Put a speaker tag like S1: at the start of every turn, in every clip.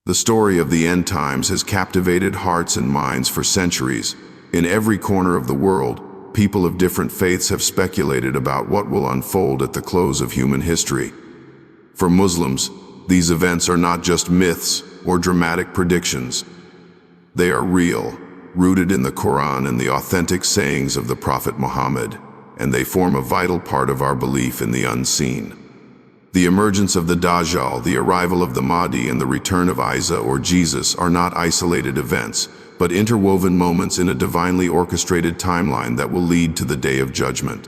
S1: The story of the end times has captivated hearts and minds for centuries. In every corner of the world, people of different faiths have speculated about what will unfold at the close of human history. For Muslims, these events are not just myths or dramatic predictions. They are real, rooted in the Qur'an and the authentic sayings of the Prophet Muhammad, and they form a vital part of our belief in the unseen. The emergence of the Dajjal, the arrival of the Mahdi, and the return of Isa or Jesus are not isolated events, but interwoven moments in a divinely orchestrated timeline that will lead to the Day of Judgment.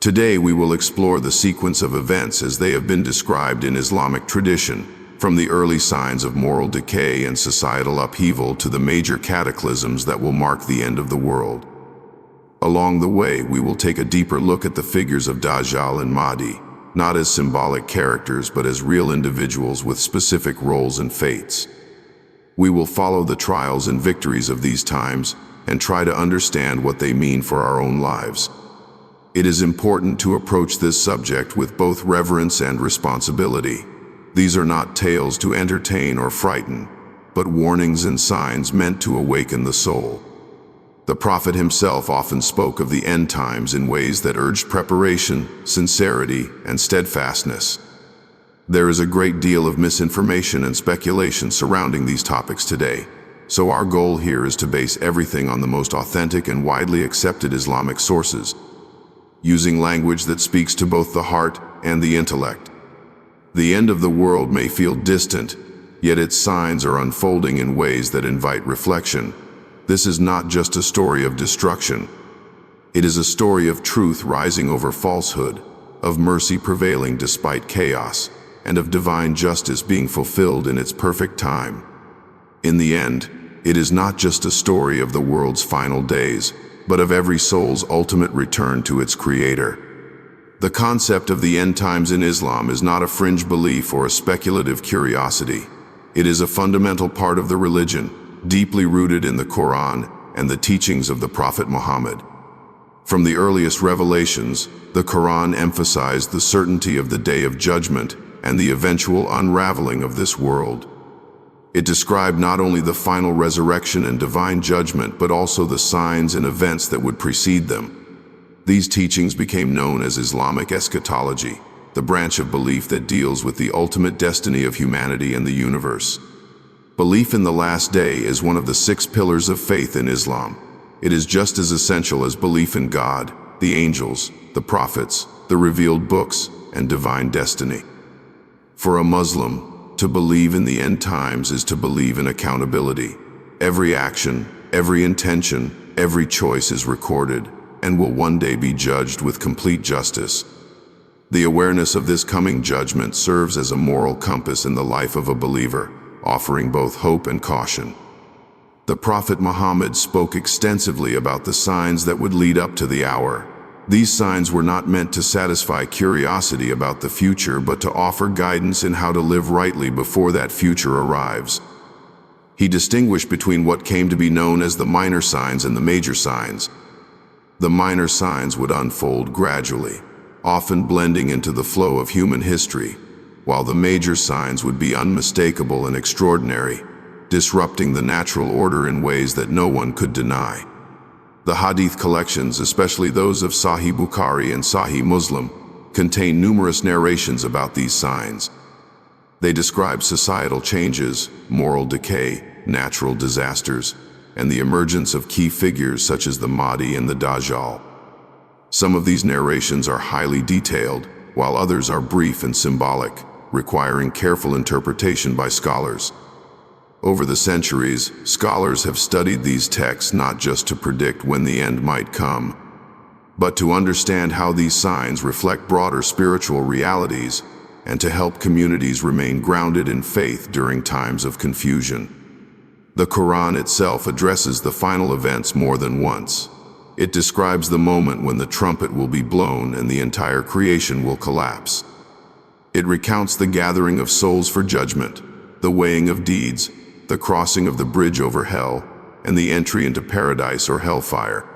S1: Today we will explore the sequence of events as they have been described in Islamic tradition, from the early signs of moral decay and societal upheaval to the major cataclysms that will mark the end of the world. Along the way, we will take a deeper look at the figures of Dajjal and Mahdi, not as symbolic characters but as real individuals with specific roles and fates. We will follow the trials and victories of these times and try to understand what they mean for our own lives. It is important to approach this subject with both reverence and responsibility. These are not tales to entertain or frighten, but warnings and signs meant to awaken the soul. The Prophet himself often spoke of the end times in ways that urged preparation, sincerity, and steadfastness. There is a great deal of misinformation and speculation surrounding these topics today, so our goal here is to base everything on the most authentic and widely accepted Islamic sources, using language that speaks to both the heart and the intellect. The end of the world may feel distant, yet its signs are unfolding in ways that invite reflection. This is not just a story of destruction. It is a story of truth rising over falsehood, of mercy prevailing despite chaos, and of divine justice being fulfilled in its perfect time. In the end, it is not just a story of the world's final days, but of every soul's ultimate return to its Creator. The concept of the end times in Islam is not a fringe belief or a speculative curiosity. It is a fundamental part of the religion, deeply rooted in the Quran and the teachings of the Prophet Muhammad. From the earliest revelations, the Quran emphasized the certainty of the Day of Judgment and the eventual unraveling of this world. It described not only the final resurrection and divine judgment, but also the signs and events that would precede them. These teachings became known as Islamic eschatology, the branch of belief that deals with the ultimate destiny of humanity and the universe. Belief in the last day is one of the 6 pillars of faith in Islam. It is just as essential as belief in God, the angels, the prophets, the revealed books, and divine destiny. For a Muslim, to believe in the end times is to believe in accountability. Every action, every intention, every choice is recorded and will one day be judged with complete justice. The awareness of this coming judgment serves as a moral compass in the life of a believer, offering both hope and caution. The Prophet Muhammad spoke extensively about the signs that would lead up to the hour. These signs were not meant to satisfy curiosity about the future, but to offer guidance in how to live rightly before that future arrives. He distinguished between what came to be known as the minor signs and the major signs. The minor signs would unfold gradually, often blending into the flow of human history, while the major signs would be unmistakable and extraordinary, disrupting the natural order in ways that no one could deny. The Hadith collections, especially those of Sahih Bukhari and Sahih Muslim, contain numerous narrations about these signs. They describe societal changes, moral decay, natural disasters, and the emergence of key figures such as the Mahdi and the Dajjal. Some of these narrations are highly detailed, while others are brief and symbolic, requiring careful interpretation by scholars. Over the centuries, scholars have studied these texts not just to predict when the end might come, but to understand how these signs reflect broader spiritual realities and to help communities remain grounded in faith during times of confusion. The Quran itself addresses the final events more than once. It describes the moment when the trumpet will be blown and the entire creation will collapse. It recounts the gathering of souls for judgment, the weighing of deeds, the crossing of the bridge over hell, and the entry into paradise or hellfire.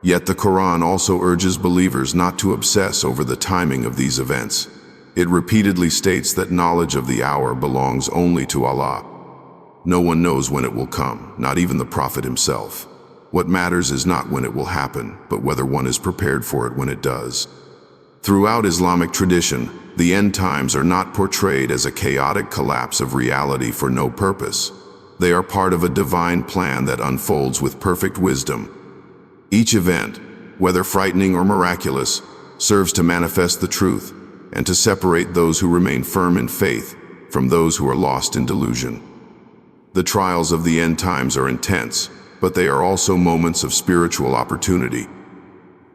S1: Yet the Quran also urges believers not to obsess over the timing of these events. It repeatedly states that knowledge of the hour belongs only to Allah. No one knows when it will come, not even the Prophet himself. What matters is not when it will happen, but whether one is prepared for it when it does. Throughout Islamic tradition, the end times are not portrayed as a chaotic collapse of reality for no purpose. They are part of a divine plan that unfolds with perfect wisdom. Each event, whether frightening or miraculous, serves to manifest the truth and to separate those who remain firm in faith from those who are lost in delusion. The trials of the end times are intense, but they are also moments of spiritual opportunity.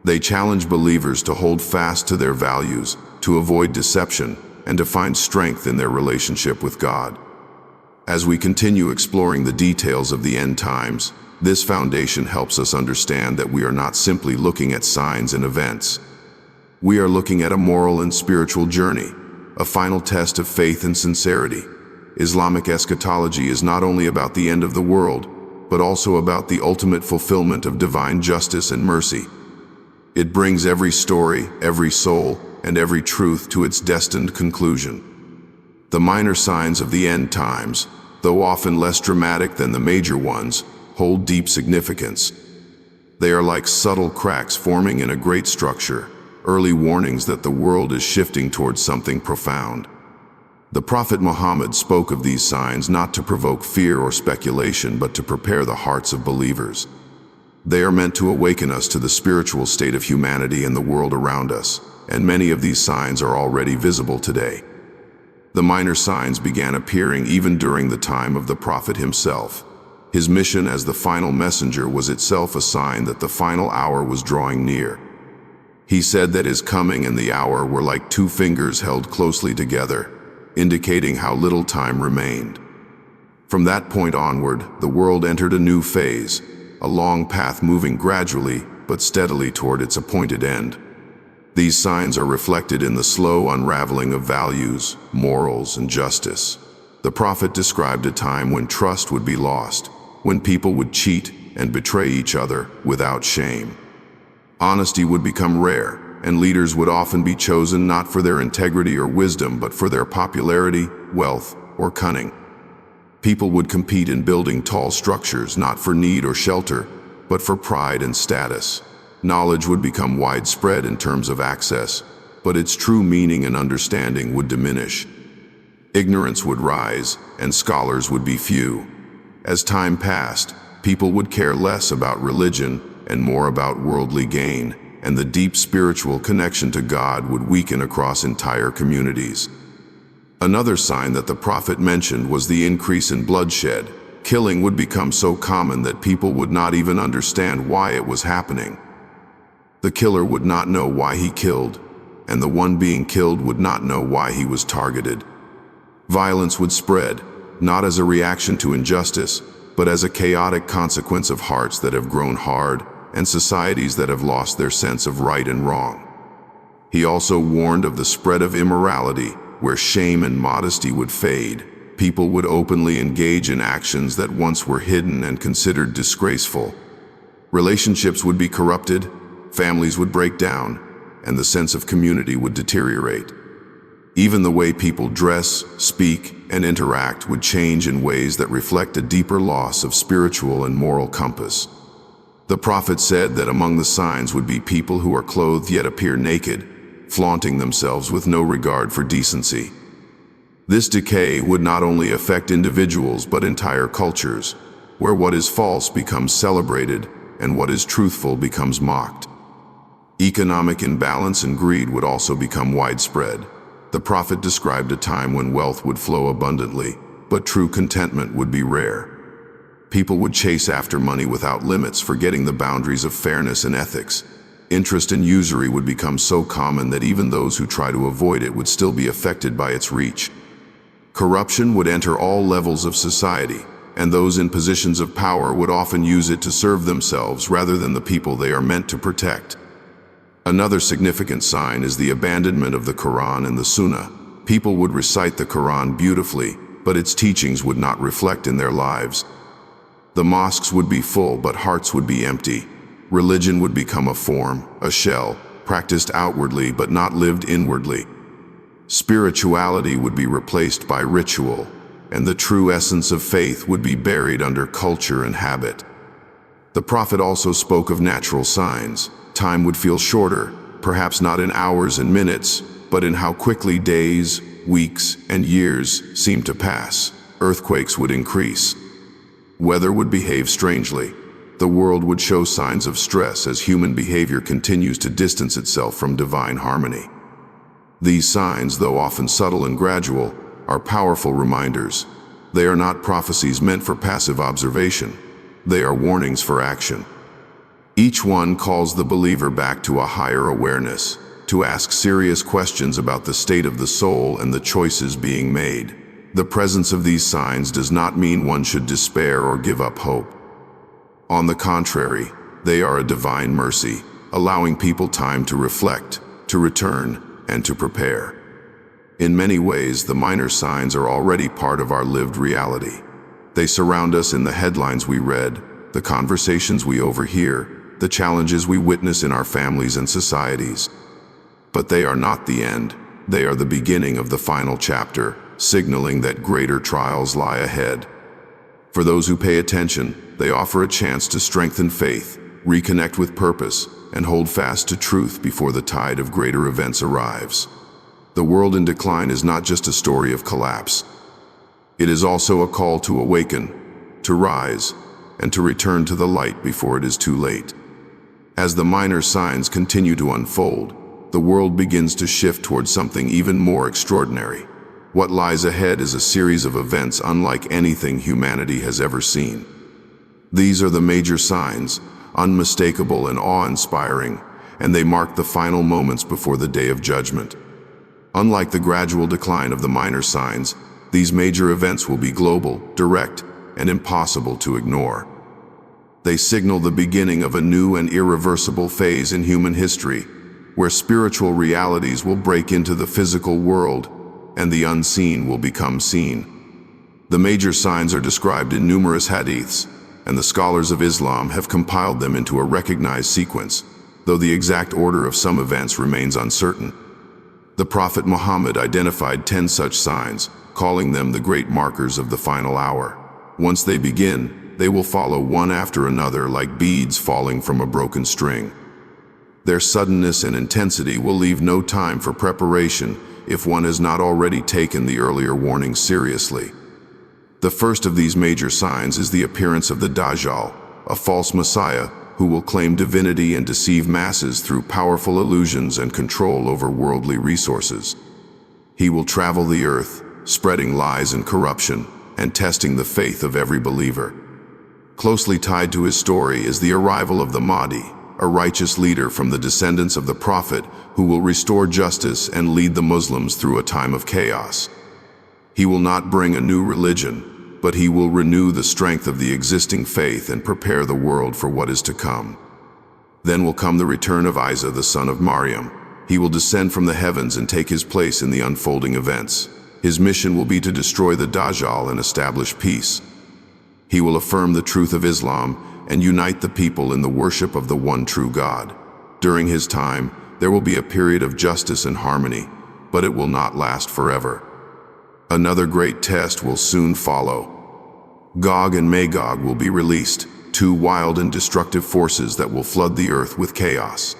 S1: They challenge believers to hold fast to their values, to avoid deception, and to find strength in their relationship with God. As we continue exploring the details of the end times, this foundation helps us understand that we are not simply looking at signs and events. We are looking at a moral and spiritual journey, a final test of faith and sincerity. Islamic eschatology is not only about the end of the world, but also about the ultimate fulfillment of divine justice and mercy. It brings every story, every soul, and every truth to its destined conclusion. The minor signs of the end times, though often less dramatic than the major ones, hold deep significance. They are like subtle cracks forming in a great structure, early warnings that the world is shifting towards something profound. The Prophet Muhammad spoke of these signs not to provoke fear or speculation, but to prepare the hearts of believers. They are meant to awaken us to the spiritual state of humanity and the world around us, and many of these signs are already visible today. The minor signs began appearing even during the time of the Prophet himself. His mission as the final messenger was itself a sign that the final hour was drawing near. He said that his coming and the hour were like two fingers held closely together, indicating how little time remained. From that point onward, the world entered a new phase, a long path moving gradually but steadily toward its appointed end. These signs are reflected in the slow unraveling of values, morals, and justice. The Prophet described a time when trust would be lost, when people would cheat and betray each other without shame. Honesty would become rare, and leaders would often be chosen not for their integrity or wisdom, but for their popularity, wealth, or cunning. People would compete in building tall structures not for need or shelter, but for pride and status. Knowledge would become widespread in terms of access, but its true meaning and understanding would diminish. Ignorance would rise, and scholars would be few. As time passed, people would care less about religion and more about worldly gain, and the deep spiritual connection to God would weaken across entire communities. Another sign that the Prophet mentioned was the increase in bloodshed. Killing would become so common that people would not even understand why it was happening. The killer would not know why he killed, and the one being killed would not know why he was targeted. Violence would spread, not as a reaction to injustice, but as a chaotic consequence of hearts that have grown hard and societies that have lost their sense of right and wrong. He also warned of the spread of immorality, where shame and modesty would fade. People would openly engage in actions that once were hidden and considered disgraceful. Relationships would be corrupted, families would break down, and the sense of community would deteriorate. Even the way people dress, speak, and interact would change in ways that reflect a deeper loss of spiritual and moral compass. The Prophet said that among the signs would be people who are clothed yet appear naked, flaunting themselves with no regard for decency. This decay would not only affect individuals but entire cultures, where what is false becomes celebrated and what is truthful becomes mocked. Economic imbalance and greed would also become widespread. The Prophet described a time when wealth would flow abundantly, but true contentment would be rare. People would chase after money without limits, forgetting the boundaries of fairness and ethics. Interest and usury would become so common that even those who try to avoid it would still be affected by its reach. Corruption would enter all levels of society, and those in positions of power would often use it to serve themselves rather than the people they are meant to protect. Another significant sign is the abandonment of the Qur'an and the Sunnah. People would recite the Qur'an beautifully, but its teachings would not reflect in their lives. The mosques would be full, but hearts would be empty. Religion would become a form, a shell, practiced outwardly but not lived inwardly. Spirituality would be replaced by ritual, and the true essence of faith would be buried under culture and habit. The prophet also spoke of natural signs. Time would feel shorter, perhaps not in hours and minutes, but in how quickly days, weeks, and years seem to pass. Earthquakes would increase. Weather would behave strangely. The world would show signs of stress as human behavior continues to distance itself from divine harmony. These signs, though often subtle and gradual, are powerful reminders. They are not prophecies meant for passive observation. They are warnings for action. Each one calls the believer back to a higher awareness, to ask serious questions about the state of the soul and the choices being made. The presence of these signs does not mean one should despair or give up hope. On the contrary, they are a divine mercy, allowing people time to reflect, to return, and to prepare. In many ways, the minor signs are already part of our lived reality. They surround us in the headlines we read, the conversations we overhear, the challenges we witness in our families and societies. But they are not the end. They are the beginning of the final chapter, signaling that greater trials lie ahead. For those who pay attention, they offer a chance to strengthen faith, reconnect with purpose, and hold fast to truth before the tide of greater events arrives. The world in decline is not just a story of collapse. It is also a call to awaken, to rise, and to return to the light before it is too late. As the minor signs continue to unfold, the world begins to shift towards something even more extraordinary. What lies ahead is a series of events unlike anything humanity has ever seen. These are the major signs, unmistakable and awe-inspiring, and they mark the final moments before the day of judgment. Unlike the gradual decline of the minor signs, these major events will be global, direct, and impossible to ignore. They signal the beginning of a new and irreversible phase in human history, where spiritual realities will break into the physical world and the unseen will become seen. The major signs are described in numerous hadiths, and the scholars of Islam have compiled them into a recognized sequence, though the exact order of some events remains uncertain. The Prophet Muhammad identified 10 such signs, calling them the great markers of the final hour. Once they begin, they will follow one after another like beads falling from a broken string. Their suddenness and intensity will leave no time for preparation if one has not already taken the earlier warnings seriously. The first of these major signs is the appearance of the Dajjal, a false messiah who will claim divinity and deceive masses through powerful illusions and control over worldly resources. He will travel the earth, spreading lies and corruption, and testing the faith of every believer. Closely tied to his story is the arrival of the Mahdi, a righteous leader from the descendants of the Prophet who will restore justice and lead the Muslims through a time of chaos. He will not bring a new religion, but he will renew the strength of the existing faith and prepare the world for what is to come. Then will come the return of Isa, the son of Maryam. He will descend from the heavens and take his place in the unfolding events. His mission will be to destroy the Dajjal and establish peace. He will affirm the truth of Islam and unite the people in the worship of the one true God. During his time, there will be a period of justice and harmony, but it will not last forever. Another great test will soon follow. Gog and Magog will be released, two wild and destructive forces that will flood the earth with chaos.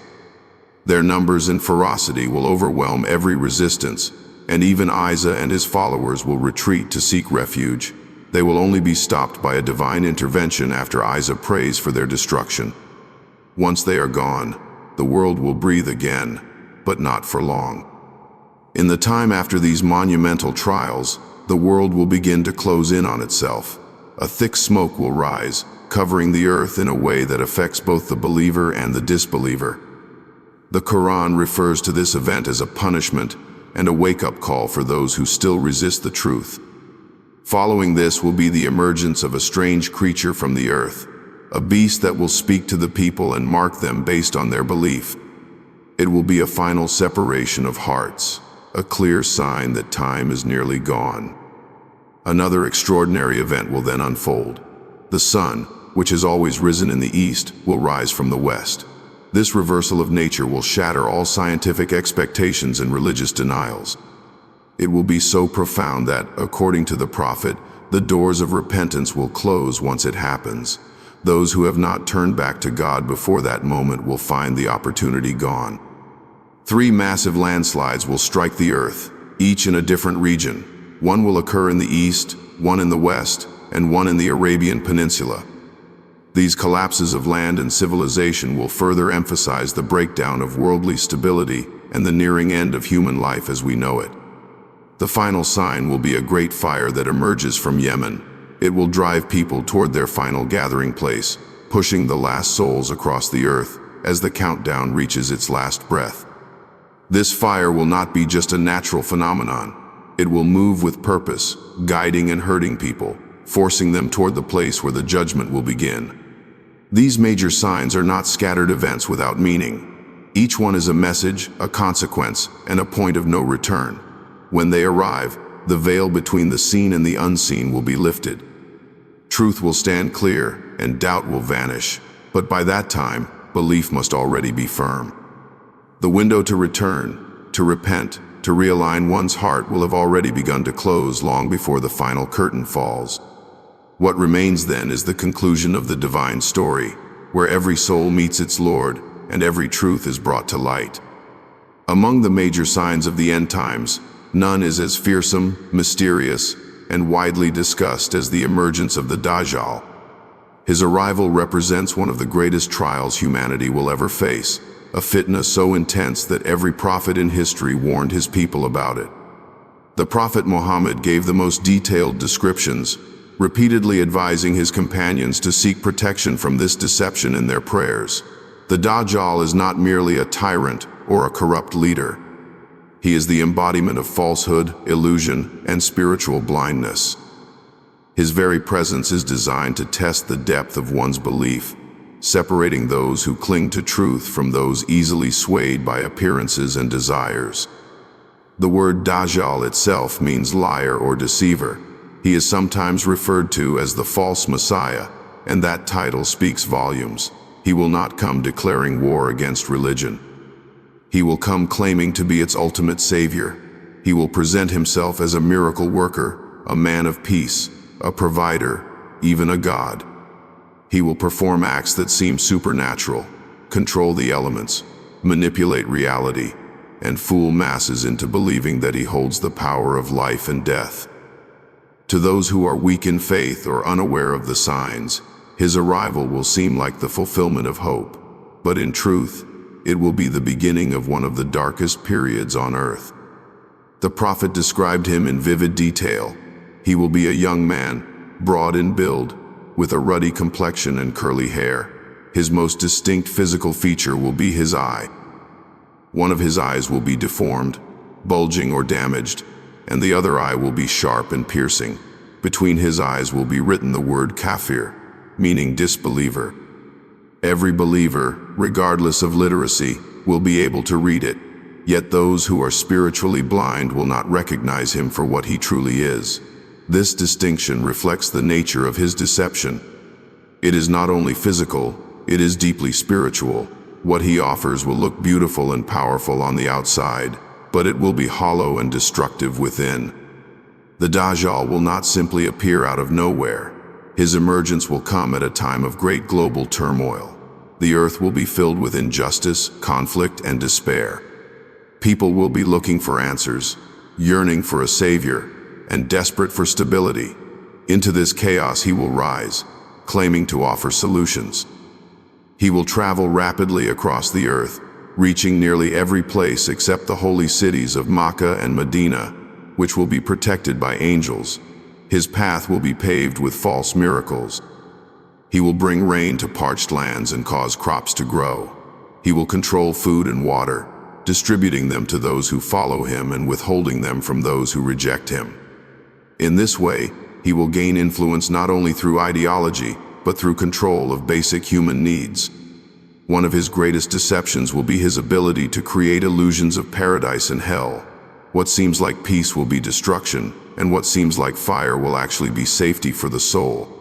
S1: Their numbers and ferocity will overwhelm every resistance, and even Isa and his followers will retreat to seek refuge. They will only be stopped by a divine intervention after Isa prays for their destruction. Once they are gone, the world will breathe again, but not for long. In the time after these monumental trials, the world will begin to close in on itself. A thick smoke will rise, covering the earth in a way that affects both the believer and the disbeliever. The Qur'an refers to this event as a punishment and a wake-up call for those who still resist the truth. Following this will be the emergence of a strange creature from the earth, a beast that will speak to the people and mark them based on their belief. It will be a final separation of hearts, a clear sign that time is nearly gone. Another extraordinary event will then unfold. The sun, which has always risen in the east, will rise from the west. This reversal of nature will shatter all scientific expectations and religious denials. It will be so profound that, according to the prophet, the doors of repentance will close once it happens. Those who have not turned back to God before that moment will find the opportunity gone. 3 massive landslides will strike the earth, each in a different region. One will occur in the east, one in the west, and one in the Arabian Peninsula. These collapses of land and civilization will further emphasize the breakdown of worldly stability and the nearing end of human life as we know it. The final sign will be a great fire that emerges from Yemen. It will drive people toward their final gathering place, pushing the last souls across the earth as the countdown reaches its last breath. This fire will not be just a natural phenomenon. It will move with purpose, guiding and hurting people, forcing them toward the place where the judgment will begin. These major signs are not scattered events without meaning. Each one is a message, a consequence, and a point of no return. When they arrive, the veil between the seen and the unseen will be lifted. Truth will stand clear, and doubt will vanish. But by that time, belief must already be firm. The window to return, to repent, to realign one's heart will have already begun to close long before the final curtain falls. What remains then is the conclusion of the divine story, where every soul meets its Lord and every truth is brought to light. Among the major signs of the end times, none is as fearsome, mysterious, and widely discussed as the emergence of the Dajjal. His arrival represents one of the greatest trials humanity will ever face, a fitna so intense that every prophet in history warned his people about it. The Prophet Muhammad gave the most detailed descriptions, repeatedly advising his companions to seek protection from this deception in their prayers. The Dajjal is not merely a tyrant or a corrupt leader. He is the embodiment of falsehood, illusion, and spiritual blindness. His very presence is designed to test the depth of one's belief, separating those who cling to truth from those easily swayed by appearances and desires. The word Dajjal itself means liar or deceiver. He is sometimes referred to as the false Messiah, and that title speaks volumes. He will not come declaring war against religion. He will come claiming to be its ultimate savior. He will present himself as a miracle worker, a man of peace, a provider, even a god. He will perform acts that seem supernatural, control the elements, manipulate reality, and fool masses into believing that he holds the power of life and death. To those who are weak in faith or unaware of the signs, his arrival will seem like the fulfillment of hope. But in truth, it will be the beginning of one of the darkest periods on earth. The prophet described him in vivid detail. He will be a young man, broad in build, with a ruddy complexion and curly hair. His most distinct physical feature will be his eye. One of his eyes will be deformed, bulging or damaged, and the other eye will be sharp and piercing. Between his eyes will be written the word kafir, meaning disbeliever. Every believer, regardless of literacy, will be able to read it, yet those who are spiritually blind will not recognize him for what he truly is. This distinction reflects the nature of his deception. It is not only physical, it is deeply spiritual. What he offers will look beautiful and powerful on the outside, but it will be hollow and destructive within. The Dajjal will not simply appear out of nowhere. His emergence will come at a time of great global turmoil. The earth will be filled with injustice, conflict, and despair. People will be looking for answers, yearning for a savior, and desperate for stability. Into this chaos he will rise, claiming to offer solutions. He will travel rapidly across the earth, reaching nearly every place except the holy cities of Mecca and Medina, which will be protected by angels. His path will be paved with false miracles. He will bring rain to parched lands and cause crops to grow. He will control food and water, distributing them to those who follow him and withholding them from those who reject him. In this way, he will gain influence not only through ideology, but through control of basic human needs. One of his greatest deceptions will be his ability to create illusions of paradise and hell. What seems like peace will be destruction, and what seems like fire will actually be safety for the soul.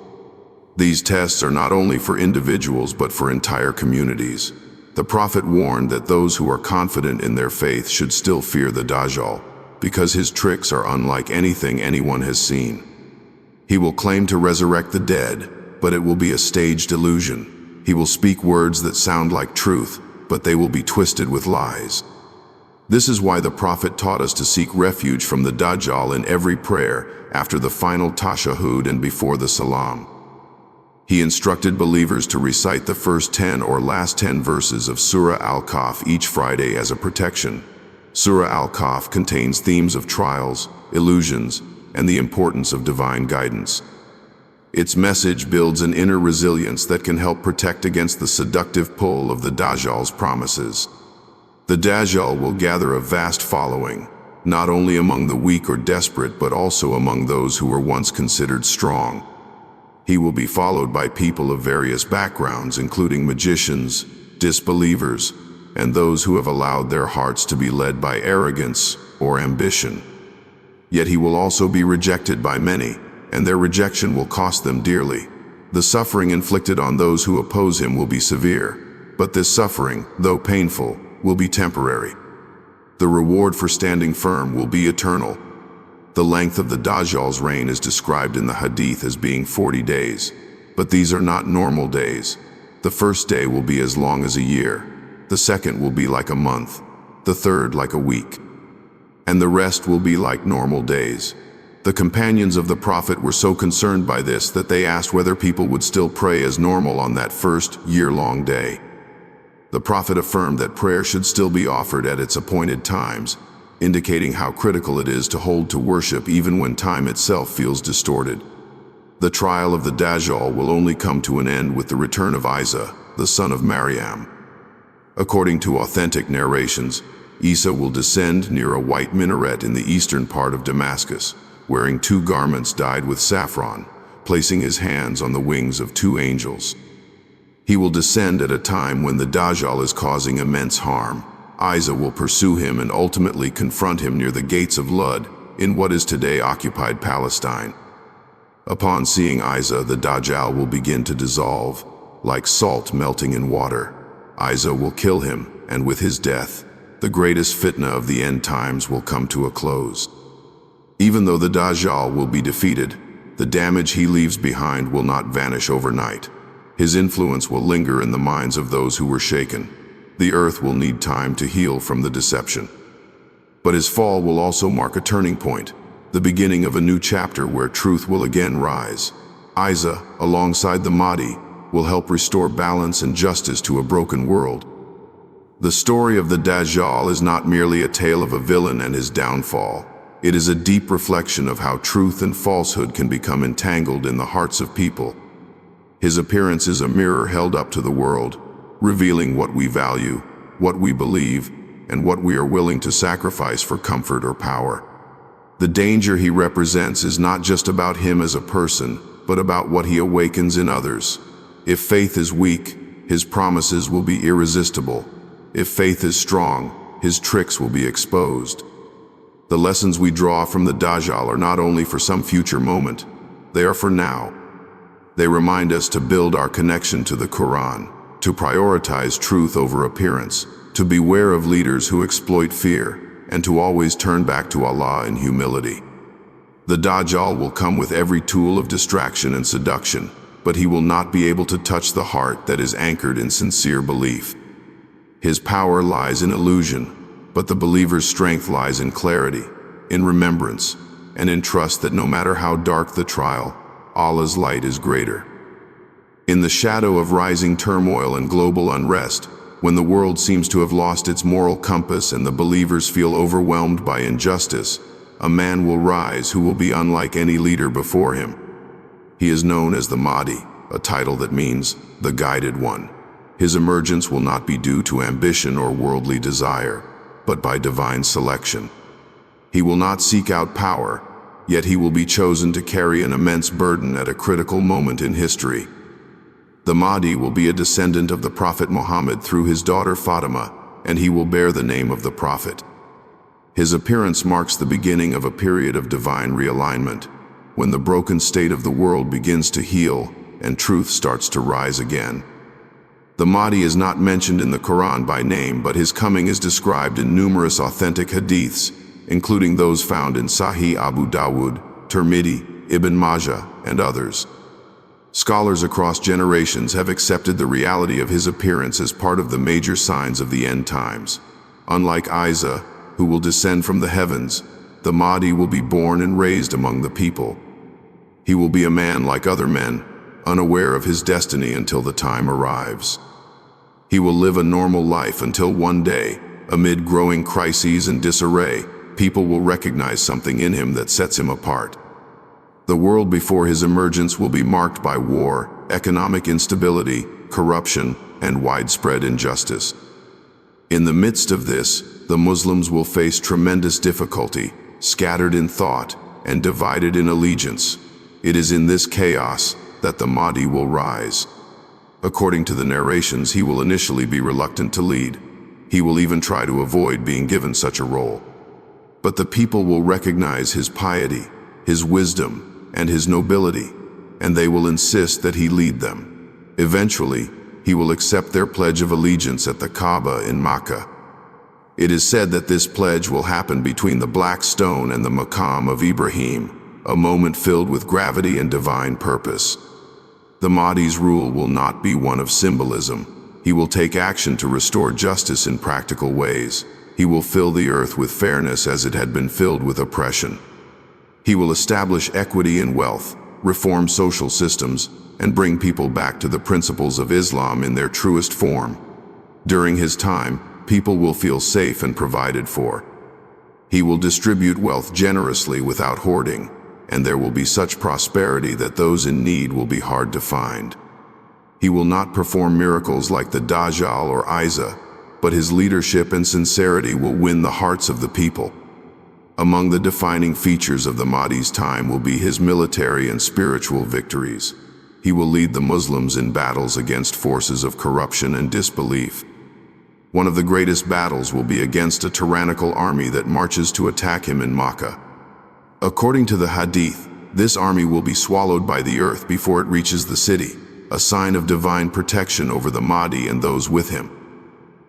S1: These tests are not only for individuals but for entire communities. The prophet warned that those who are confident in their faith should still fear the Dajjal. because his tricks are unlike anything anyone has seen. He will claim to resurrect the dead, but it will be a staged illusion. He will speak words that sound like truth, but they will be twisted with lies. This is why the Prophet taught us to seek refuge from the Dajjal in every prayer, after the final tashahhud and before the salam. He instructed believers to recite the first 10 or last 10 verses of Surah Al-Kahf each Friday as a protection. Surah Al-Kahf contains themes of trials, illusions, and the importance of divine guidance. Its message builds an inner resilience that can help protect against the seductive pull of the Dajjal's promises. The Dajjal will gather a vast following, not only among the weak or desperate, but also among those who were once considered strong. He will be followed by people of various backgrounds, including magicians, disbelievers, and those who have allowed their hearts to be led by arrogance or ambition. Yet he will also be rejected by many, and their rejection will cost them dearly. The suffering inflicted on those who oppose him will be severe, but this suffering, though painful, will be temporary. The reward for standing firm will be eternal. The length of the Dajjal's reign is described in the Hadith as being 40 days, but these are not normal days. The first day will be as long as a year, the second will be like a month, the third like a week, and the rest will be like normal days. The companions of the Prophet were so concerned by this that they asked whether people would still pray as normal on that first year-long day. The Prophet affirmed that prayer should still be offered at its appointed times, indicating how critical it is to hold to worship even when time itself feels distorted. The trial of the Dajjal will only come to an end with the return of Isa, the son of Maryam. According to authentic narrations, Isa will descend near a white minaret in the eastern part of Damascus, wearing 2 garments dyed with saffron, placing his hands on the wings of 2 angels. He will descend at a time when the Dajjal is causing immense harm. Isa will pursue him and ultimately confront him near the gates of Lud, in what is today occupied Palestine. Upon seeing Isa, the Dajjal will begin to dissolve, like salt melting in water. Isa will kill him, and with his death, the greatest fitna of the end times will come to a close. Even though the Dajjal will be defeated, the damage he leaves behind will not vanish overnight. His influence will linger in the minds of those who were shaken. The earth will need time to heal from the deception. But his fall will also mark a turning point, the beginning of a new chapter where truth will again rise. Isa, alongside the Mahdi, will help restore balance and justice to a broken world. The story of the Dajjal is not merely a tale of a villain and his downfall. It is a deep reflection of how truth and falsehood can become entangled in the hearts of people. His appearance is a mirror held up to the world, revealing what we value, what we believe, and what we are willing to sacrifice for comfort or power. The danger he represents is not just about him as a person, but about what he awakens in others. If faith is weak, his promises will be irresistible. If faith is strong, his tricks will be exposed. The lessons we draw from the Dajjal are not only for some future moment, they are for now. They remind us to build our connection to the Qur'an, to prioritize truth over appearance, to beware of leaders who exploit fear, and to always turn back to Allah in humility. The Dajjal will come with every tool of distraction and seduction, but he will not be able to touch the heart that is anchored in sincere belief. His power lies in illusion, but the believer's strength lies in clarity, in remembrance, and in trust that no matter how dark the trial, Allah's light is greater. In the shadow of rising turmoil and global unrest, when the world seems to have lost its moral compass and the believers feel overwhelmed by injustice, a man will rise who will be unlike any leader before him. He is known as the Mahdi, a title that means the guided one. His emergence will not be due to ambition or worldly desire, but by divine selection. He will not seek out power, yet he will be chosen to carry an immense burden at a critical moment in history. The Mahdi will be a descendant of the Prophet Muhammad through his daughter Fatima, and he will bear the name of the Prophet. His appearance marks the beginning of a period of divine realignment, when the broken state of the world begins to heal and truth starts to rise again. The Mahdi is not mentioned in the Quran by name, but his coming is described in numerous authentic hadiths, including those found in Sahih Abu Dawud, Tirmidhi, Ibn Majah, and others. Scholars across generations have accepted the reality of his appearance as part of the major signs of the end times. Unlike Isa, who will descend from the heavens, the Mahdi will be born and raised among the people. He will be a man like other men, unaware of his destiny until the time arrives. He will live a normal life until one day, amid growing crises and disarray, people will recognize something in him that sets him apart. The world before his emergence will be marked by war, economic instability, corruption, and widespread injustice. In the midst of this, the Muslims will face tremendous difficulty, scattered in thought and divided in allegiance. It is in this chaos that the Mahdi will rise. According to the narrations, he will initially be reluctant to lead. He will even try to avoid being given such a role. But the people will recognize his piety, his wisdom, and his nobility, and they will insist that he lead them. Eventually, he will accept their pledge of allegiance at the Kaaba in Makkah. It is said that this pledge will happen between the Black Stone and the Maqam of Ibrahim, a moment filled with gravity and divine purpose. The Mahdi's rule will not be one of symbolism. He will take action to restore justice in practical ways. He will fill the earth with fairness as it had been filled with oppression. He will establish equity in wealth, reform social systems, and bring people back to the principles of Islam in their truest form. During his time, people will feel safe and provided for. He will distribute wealth generously without hoarding, and there will be such prosperity that those in need will be hard to find. He will not perform miracles like the Dajjal or Isa, but his leadership and sincerity will win the hearts of the people. Among the defining features of the Mahdi's time will be his military and spiritual victories. He will lead the Muslims in battles against forces of corruption and disbelief. One of the greatest battles will be against a tyrannical army that marches to attack him in Makkah. According to the Hadith, this army will be swallowed by the earth before it reaches the city, a sign of divine protection over the Mahdi and those with him.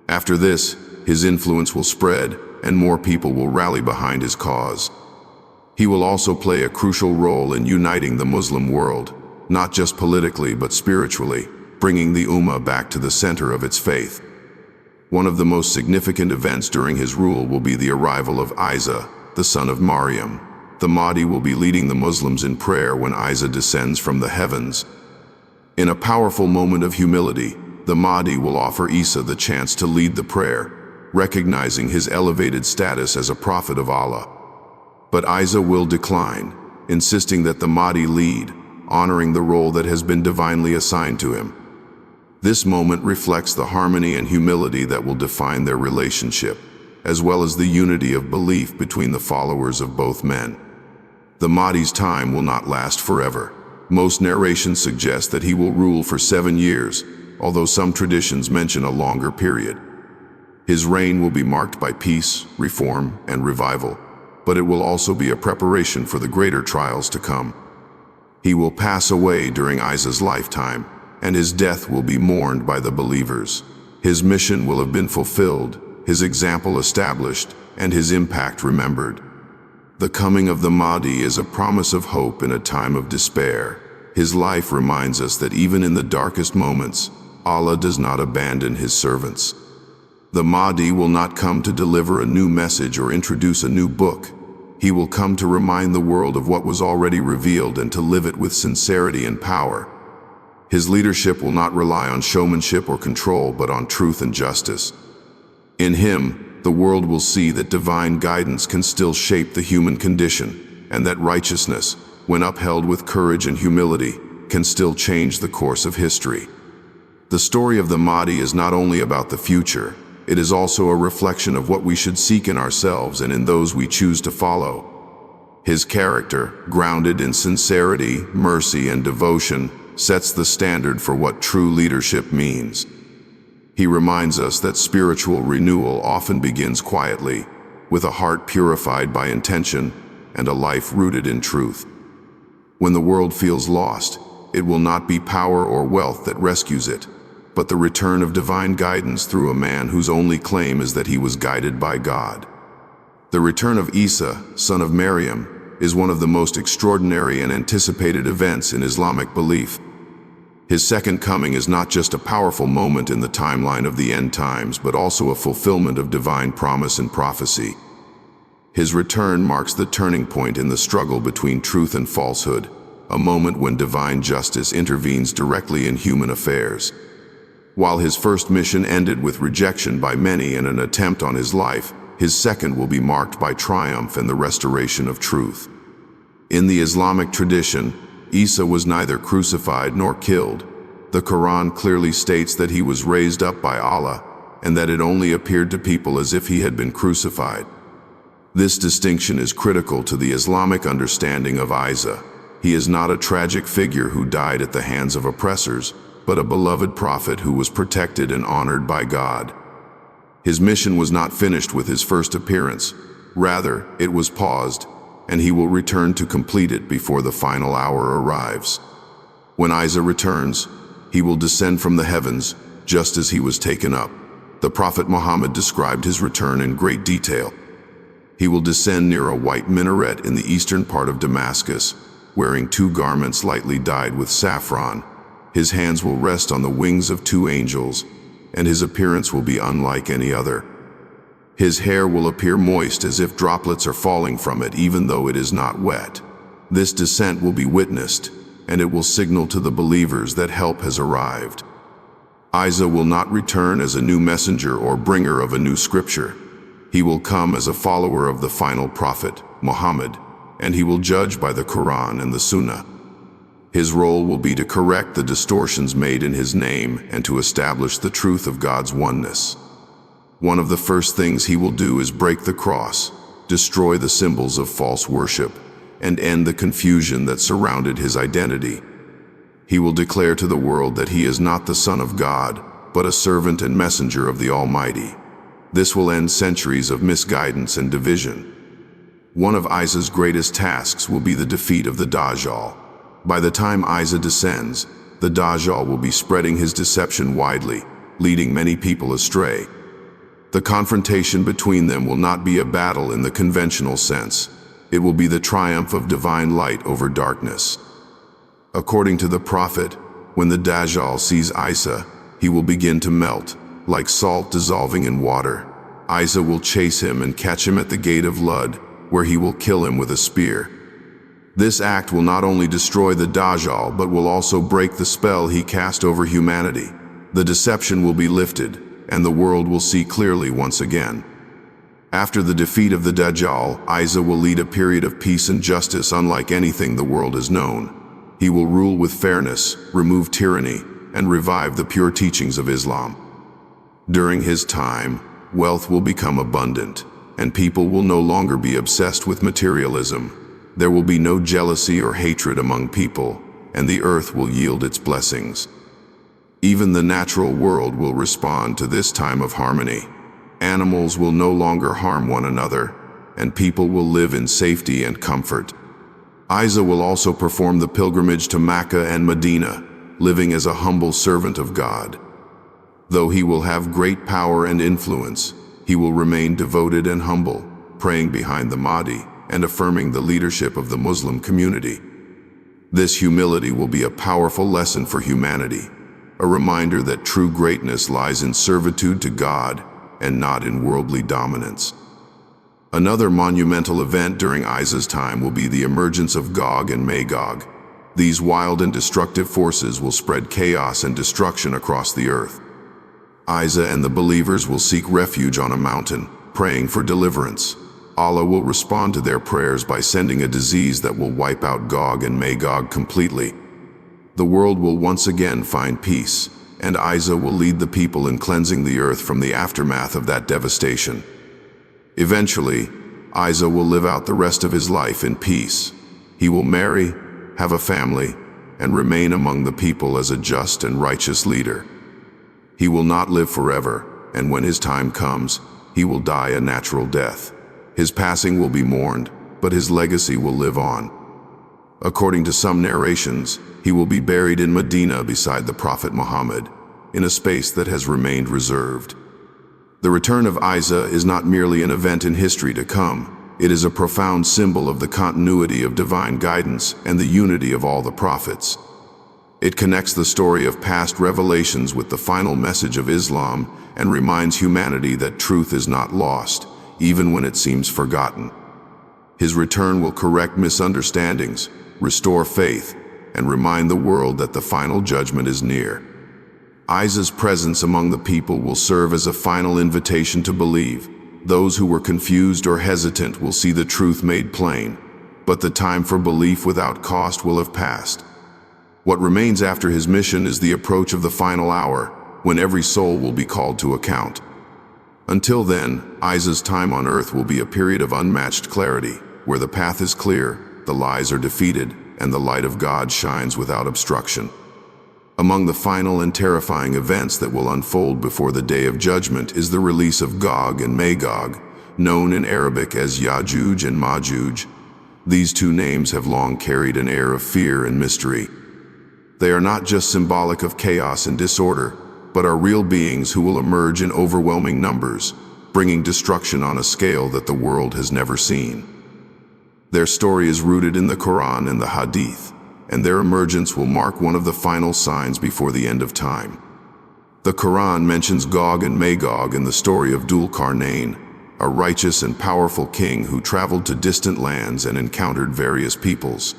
S1: After this, his influence will spread, and more people will rally behind his cause. He will also play a crucial role in uniting the Muslim world, not just politically but spiritually, bringing the Ummah back to the center of its faith. One of the most significant events during his rule will be the arrival of Isa, the son of Maryam. The Mahdi will be leading the Muslims in prayer when Isa descends from the heavens. In a powerful moment of humility, the Mahdi will offer Isa the chance to lead the prayer, recognizing his elevated status as a prophet of Allah. But Isa will decline, insisting that the Mahdi lead, honoring the role that has been divinely assigned to him. This moment reflects the harmony and humility that will define their relationship, as well as the unity of belief between the followers of both men. The Mahdi's time will not last forever. Most narrations suggest that he will rule for 7 years, although some traditions mention a longer period. His reign will be marked by peace, reform, and revival, but it will also be a preparation for the greater trials to come. He will pass away during Isa's lifetime, and his death will be mourned by the believers. His mission will have been fulfilled, his example established, and his impact remembered. The coming of the Mahdi is a promise of hope in a time of despair. His life reminds us that even in the darkest moments, Allah does not abandon his servants. The Mahdi will not come to deliver a new message or introduce a new book. He will come to remind the world of what was already revealed and to live it with sincerity and power. His leadership will not rely on showmanship or control, but on truth and justice. In him, the world will see that divine guidance can still shape the human condition, and that righteousness, when upheld with courage and humility, can still change the course of history. The story of the Mahdi is not only about the future, it is also a reflection of what we should seek in ourselves and in those we choose to follow. His character, grounded in sincerity, mercy, and devotion, sets the standard for what true leadership means. He reminds us that spiritual renewal often begins quietly, with a heart purified by intention and a life rooted in truth. When the world feels lost, it will not be power or wealth that rescues it, but the return of divine guidance through a man whose only claim is that he was guided by God. The return of Isa, son of Maryam, is one of the most extraordinary and anticipated events in Islamic belief. His second coming is not just a powerful moment in the timeline of the end times, but also a fulfillment of divine promise and prophecy. His return marks the turning point in the struggle between truth and falsehood, a moment when divine justice intervenes directly in human affairs. While his first mission ended with rejection by many and an attempt on his life, his second will be marked by triumph and the restoration of truth. In the Islamic tradition, Isa was neither crucified nor killed. The Quran clearly states that he was raised up by Allah, and that it only appeared to people as if he had been crucified. This distinction is critical to the Islamic understanding of Isa. He is not a tragic figure who died at the hands of oppressors, but a beloved prophet who was protected and honored by God. His mission was not finished with his first appearance. Rather, it was paused, and he will return to complete it before the final hour arrives. When Isa returns, he will descend from the heavens, just as he was taken up. The Prophet Muhammad described his return in great detail. He will descend near a white minaret in the eastern part of Damascus, wearing 2 garments lightly dyed with saffron. His hands will rest on the wings of 2 angels, and his appearance will be unlike any other. His hair will appear moist as if droplets are falling from it, even though it is not wet. This descent will be witnessed, and it will signal to the believers that help has arrived. Isa will not return as a new messenger or bringer of a new scripture. He will come as a follower of the final prophet, Muhammad, and he will judge by the Quran and the Sunnah. His role will be to correct the distortions made in his name and to establish the truth of God's oneness. One of the first things he will do is break the cross, destroy the symbols of false worship, and end the confusion that surrounded his identity. He will declare to the world that he is not the Son of God, but a servant and messenger of the Almighty. This will end centuries of misguidance and division. One of Isa's greatest tasks will be the defeat of the Dajjal. By the time Isa descends, the Dajjal will be spreading his deception widely, leading many people astray. The confrontation between them will not be a battle in the conventional sense. It will be the triumph of divine light over darkness. According to the Prophet, when the Dajjal sees Isa, he will begin to melt, like salt dissolving in water. Isa will chase him and catch him at the gate of Lud, where he will kill him with a spear. This act will not only destroy the Dajjal, but will also break the spell he cast over humanity. The deception will be lifted, and the world will see clearly once again. After the defeat of the Dajjal, Isa will lead a period of peace and justice unlike anything the world has known. He will rule with fairness, remove tyranny, and revive the pure teachings of Islam. During his time, wealth will become abundant, and people will no longer be obsessed with materialism. There will be no jealousy or hatred among people, and the earth will yield its blessings. Even the natural world will respond to this time of harmony. Animals will no longer harm one another, and people will live in safety and comfort. Isa will also perform the pilgrimage to Mecca and Medina, living as a humble servant of God. Though he will have great power and influence, he will remain devoted and humble, praying behind the Mahdi and affirming the leadership of the Muslim community. This humility will be a powerful lesson for humanity, a reminder that true greatness lies in servitude to God and not in worldly dominance. Another monumental event during Isa's time will be the emergence of Gog and Magog. These wild and destructive forces will spread chaos and destruction across the earth. Isa and the believers will seek refuge on a mountain, praying for deliverance. Allah will respond to their prayers by sending a disease that will wipe out Gog and Magog completely. The world will once again find peace, and Isa will lead the people in cleansing the earth from the aftermath of that devastation. Eventually, Isa will live out the rest of his life in peace. He will marry, have a family, and remain among the people as a just and righteous leader. He will not live forever, and when his time comes, he will die a natural death. His passing will be mourned, but his legacy will live on. According to some narrations, he will be buried in Medina beside the Prophet Muhammad, in a space that has remained reserved. The return of Isa is not merely an event in history to come. It is a profound symbol of the continuity of divine guidance and the unity of all the prophets. It connects the story of past revelations with the final message of Islam and reminds humanity that truth is not lost, even when it seems forgotten. His return will correct misunderstandings, restore faith, and remind the world that the final judgment is near. Isa's presence among the people will serve as a final invitation to believe. Those who were confused or hesitant will see the truth made plain, but the time for belief without cost will have passed. What remains after his mission is the approach of the final hour, when every soul will be called to account. Until then, Isa's time on earth will be a period of unmatched clarity, where the path is clear, the lies are defeated, and the light of God shines without obstruction. Among the final and terrifying events that will unfold before the Day of Judgment is the release of Gog and Magog, known in Arabic as Ya'juj and Ma'juj. These two names have long carried an air of fear and mystery. They are not just symbolic of chaos and disorder, but are real beings who will emerge in overwhelming numbers, bringing destruction on a scale that the world has never seen. Their story is rooted in the Qur'an and the Hadith, and their emergence will mark one of the final signs before the end of time. The Qur'an mentions Gog and Magog in the story of Dhul Qarnayn, a righteous and powerful king who traveled to distant lands and encountered various peoples.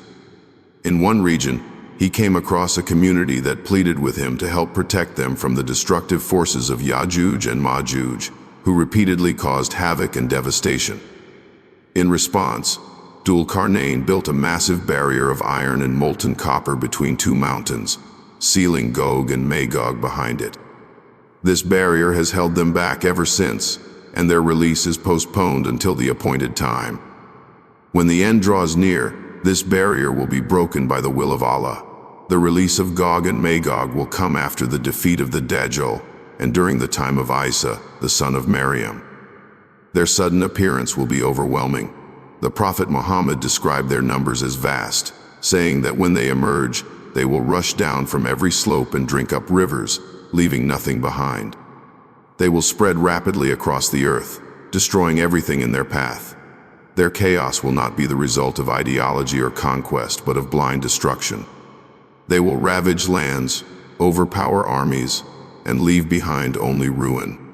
S1: In one region, he came across a community that pleaded with him to help protect them from the destructive forces of Ya'juj and Ma'juj, who repeatedly caused havoc and devastation. In response, Dhul Qarnayn built a massive barrier of iron and molten copper between two mountains, sealing Gog and Magog behind it. This barrier has held them back ever since, and their release is postponed until the appointed time. When the end draws near, this barrier will be broken by the will of Allah. The release of Gog and Magog will come after the defeat of the Dajjal and during the time of Isa, the son of Maryam. Their sudden appearance will be overwhelming. The Prophet Muhammad described their numbers as vast, saying that when they emerge, they will rush down from every slope and drink up rivers, leaving nothing behind. They will spread rapidly across the earth, destroying everything in their path. Their chaos will not be the result of ideology or conquest, but of blind destruction. They will ravage lands, overpower armies, and leave behind only ruin.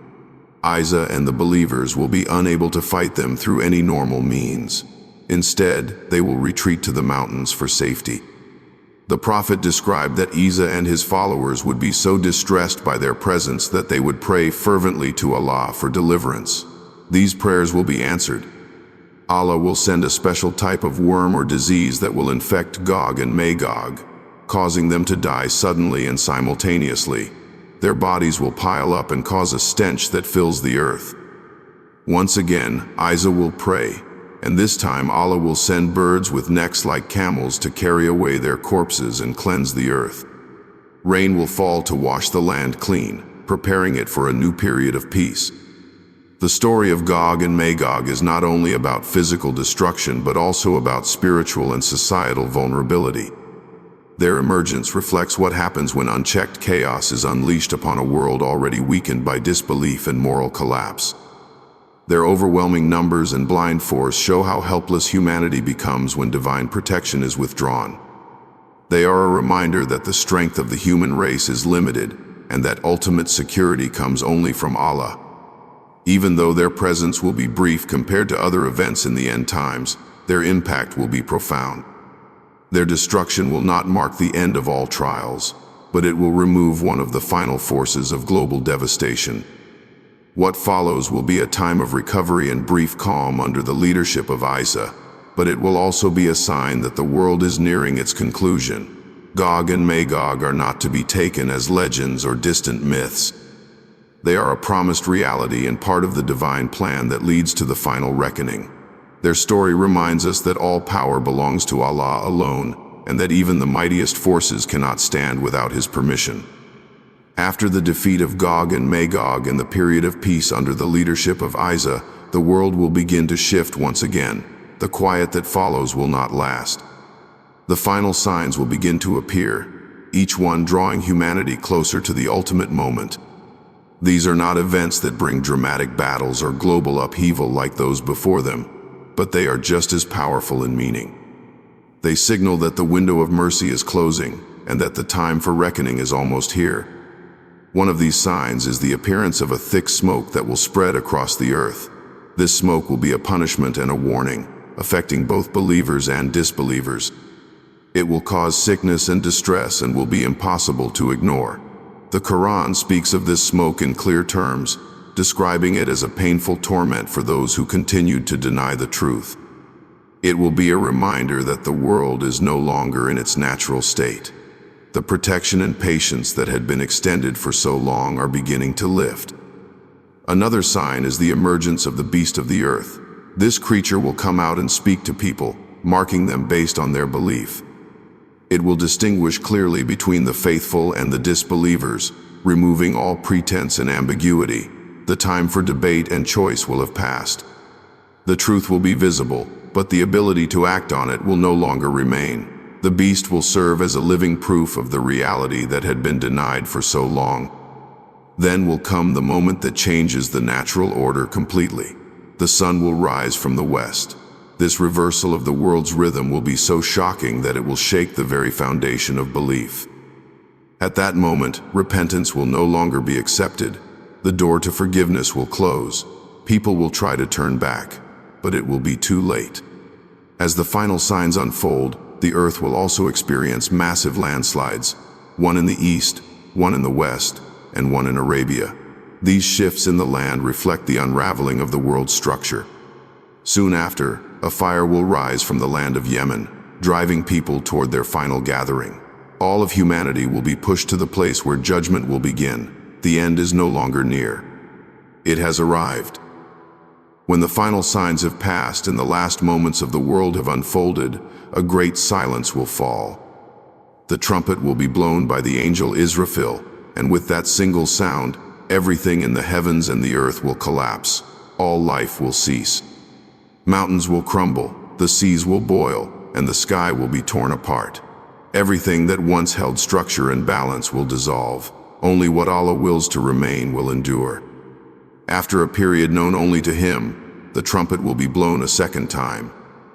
S1: Isa and the believers will be unable to fight them through any normal means. Instead, they will retreat to the mountains for safety. The Prophet described that Isa and his followers would be so distressed by their presence that they would pray fervently to Allah for deliverance. These prayers will be answered. Allah will send a special type of worm or disease that will infect Gog and Magog, causing them to die suddenly and simultaneously. Their bodies will pile up and cause a stench that fills the earth. Once again, Isa will pray, and this time Allah will send birds with necks like camels to carry away their corpses and cleanse the earth. Rain will fall to wash the land clean, preparing it for a new period of peace. The story of Gog and Magog is not only about physical destruction, but also about spiritual and societal vulnerability. Their emergence reflects what happens when unchecked chaos is unleashed upon a world already weakened by disbelief and moral collapse. Their overwhelming numbers and blind force show how helpless humanity becomes when divine protection is withdrawn. They are a reminder that the strength of the human race is limited and that ultimate security comes only from Allah. Even though their presence will be brief compared to other events in the end times, their impact will be profound. Their destruction will not mark the end of all trials, but it will remove one of the final forces of global devastation. What follows will be a time of recovery and brief calm under the leadership of Isa, but it will also be a sign that the world is nearing its conclusion. Gog and Magog are not to be taken as legends or distant myths. They are a promised reality and part of the divine plan that leads to the final reckoning. Their story reminds us that all power belongs to Allah alone, and that even the mightiest forces cannot stand without His permission. After the defeat of Gog and Magog and the period of peace under the leadership of Isa, the world will begin to shift once again. The quiet that follows will not last. The final signs will begin to appear, each one drawing humanity closer to the ultimate moment. These are not events that bring dramatic battles or global upheaval like those before them. but they are just as powerful in meaning. They signal that the window of mercy is closing and that the time for reckoning is almost here. One of these signs is the appearance of a thick smoke that will spread across the earth. This smoke will be a punishment and a warning, affecting both believers and disbelievers. It will cause sickness and distress and will be impossible to ignore. The Quran speaks of this smoke in clear terms, describing it as a painful torment for those who continued to deny the truth. It will be a reminder that the world is no longer in its natural state. The protection and patience that had been extended for so long are beginning to lift. Another sign is the emergence of the beast of the earth. This creature will come out and speak to people, marking them based on their belief. It will distinguish clearly between the faithful and the disbelievers, removing all pretense and ambiguity. The time for debate and choice will have passed. The truth will be visible, but the ability to act on it will no longer remain. The beast will serve as a living proof of the reality that had been denied for so long. Then will come the moment that changes the natural order completely. The sun will rise from the west. This reversal of the world's rhythm will be so shocking that it will shake the very foundation of belief. At that moment, repentance will no longer be accepted. The door to forgiveness will close. People will try to turn back, but it will be too late. As the final signs unfold, the earth will also experience massive landslides, one in the east, one in the west, and one in Arabia. These shifts in the land reflect the unraveling of the world's structure. Soon after, a fire will rise from the land of Yemen, driving people toward their final gathering. All of humanity will be pushed to the place where judgment will begin. The end is no longer near. It has arrived. When the final signs have passed and the last moments of the world have unfolded, a great silence will fall. The trumpet will be blown by the angel Israfil, and with that single sound, everything in the heavens and the earth will collapse. All life will cease. Mountains will crumble, the seas will boil, and the sky will be torn apart. Everything that once held structure and balance will dissolve. Only what Allah wills to remain will endure. After a period known only to Him, the trumpet will be blown a second time.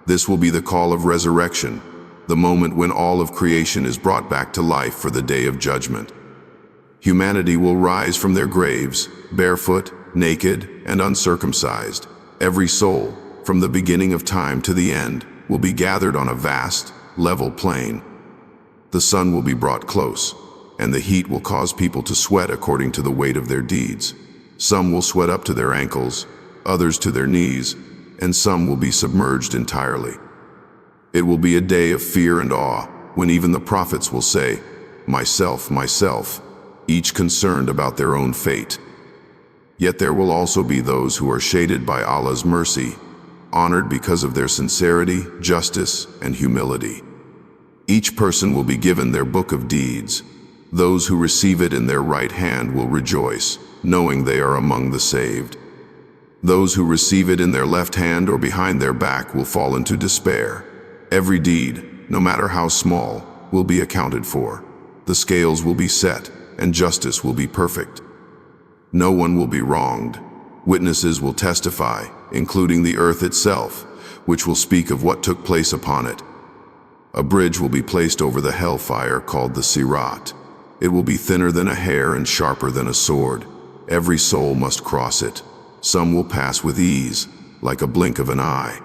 S1: This will be the call of resurrection, the moment when all of creation is brought back to life for the day of judgment. Humanity will rise from their graves, barefoot, naked, and uncircumcised. Every soul, from the beginning of time to the end, will be gathered on a vast, level plain. The sun will be brought close, and the heat will cause people to sweat according to the weight of their deeds. Some will sweat up to their ankles, others to their knees, and some will be submerged entirely. It will be a day of fear and awe, when even the prophets will say, "Myself, myself," each concerned about their own fate. Yet there will also be those who are shaded by Allah's mercy, honored because of their sincerity, justice, and humility. Each person will be given their book of deeds. Those who receive it in their right hand will rejoice, knowing they are among the saved. Those who receive it in their left hand or behind their back will fall into despair. Every deed, no matter how small, will be accounted for. The scales will be set, and justice will be perfect. No one will be wronged. Witnesses will testify, including the earth itself, which will speak of what took place upon it. A bridge will be placed over the hellfire called the Sirat. It will be thinner than a hair and sharper than a sword. Every soul must cross it. Some will pass with ease, like a blink of an eye.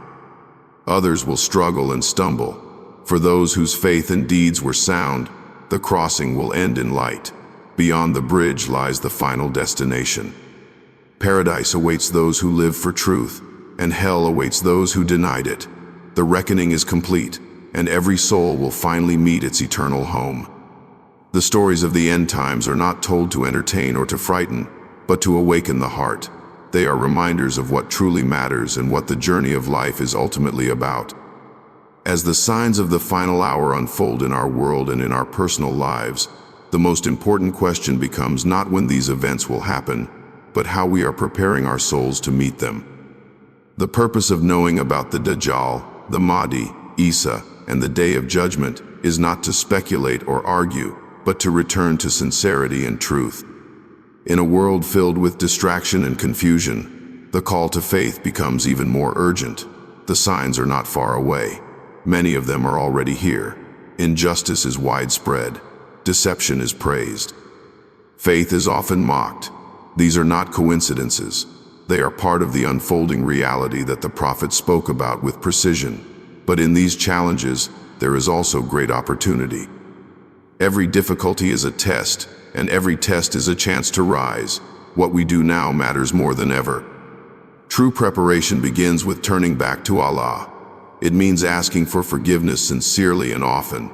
S1: Others will struggle and stumble. For those whose faith and deeds were sound, the crossing will end in light. Beyond the bridge lies the final destination. Paradise awaits those who live for truth, and hell awaits those who denied it. The reckoning is complete, and every soul will finally meet its eternal home. The stories of the end times are not told to entertain or to frighten, but to awaken the heart. They are reminders of what truly matters and what the journey of life is ultimately about. As the signs of the final hour unfold in our world and in our personal lives, the most important question becomes not when these events will happen, but how we are preparing our souls to meet them. The purpose of knowing about the Dajjal, the Mahdi, Isa, and the Day of Judgment is not to speculate or argue, but to return to sincerity and truth. In a world filled with distraction and confusion, the call to faith becomes even more urgent. The signs are not far away. Many of them are already here. Injustice is widespread. Deception is praised. Faith is often mocked. These are not coincidences. They are part of the unfolding reality that the prophet spoke about with precision. But in these challenges, there is also great opportunity. Every difficulty is a test, and every test is a chance to rise. What we do now matters more than ever. True preparation begins with turning back to Allah. It means asking for forgiveness sincerely and often.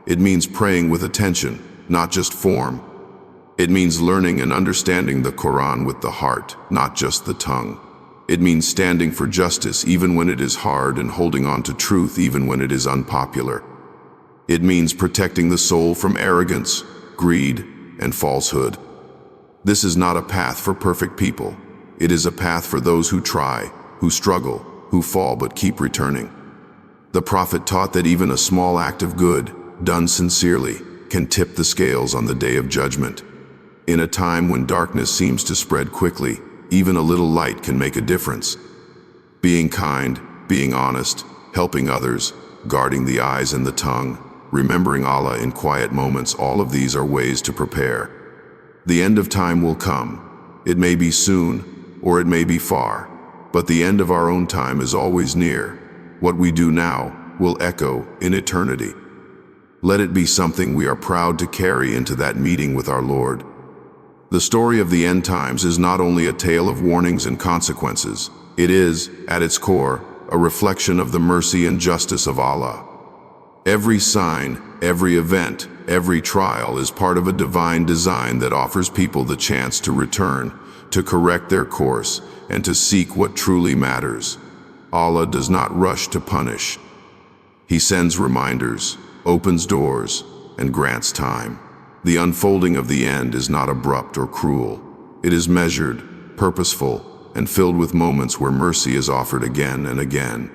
S1: It means praying with attention, not just form. It means learning and understanding the Qur'an with the heart, not just the tongue. It means standing for justice even when it is hard and holding on to truth even when it is unpopular. It means protecting the soul from arrogance, greed, and falsehood. This is not a path for perfect people. It is a path for those who try, who struggle, who fall but keep returning. The prophet taught that even a small act of good, done sincerely, can tip the scales on the day of judgment. In a time when darkness seems to spread quickly, even a little light can make a difference. Being kind, being honest, helping others, guarding the eyes and the tongue, remembering Allah in quiet moments, all of these are ways to prepare. The end of time will come. It may be soon, or it may be far, but the end of our own time is always near. What we do now will echo in eternity. Let it be something we are proud to carry into that meeting with our Lord. The story of the end times is not only a tale of warnings and consequences, it is, at its core, a reflection of the mercy and justice of Allah. Every sign, every event, every trial is part of a divine design that offers people the chance to return, to correct their course, and to seek what truly matters. Allah does not rush to punish. He sends reminders, opens doors, and grants time. The unfolding of the end is not abrupt or cruel. It is measured, purposeful, and filled with moments where mercy is offered again and again.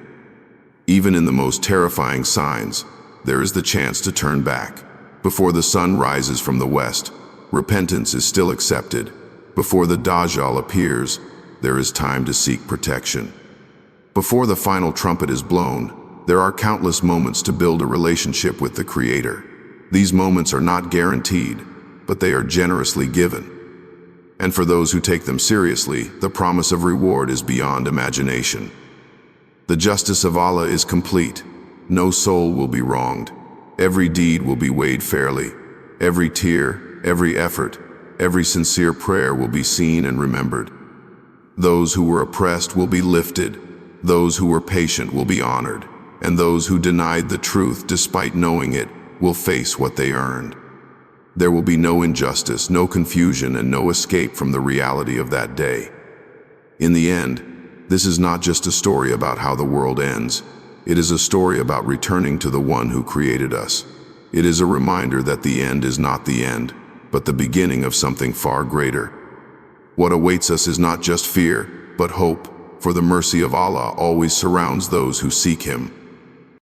S1: Even in the most terrifying signs, there is the chance to turn back. Before the sun rises from the west, repentance is still accepted. Before the Dajjal appears, there is time to seek protection. Before the final trumpet is blown, there are countless moments to build a relationship with the Creator. These moments are not guaranteed, but they are generously given. And for those who take them seriously, the promise of reward is beyond imagination. The justice of Allah is complete. No soul will be wronged. Every deed will be weighed fairly. Every tear, every effort, every sincere prayer will be seen and remembered. Those who were oppressed will be lifted. Those who were patient will be honored. And those who denied the truth despite knowing it will face what they earned. There will be no injustice, no confusion, and no escape from the reality of that day. In the end, this is not just a story about how the world ends. It is a story about returning to the one who created us. It is a reminder that the end is not the end, but the beginning of something far greater. What awaits us is not just fear, but hope, for the mercy of Allah always surrounds those who seek Him.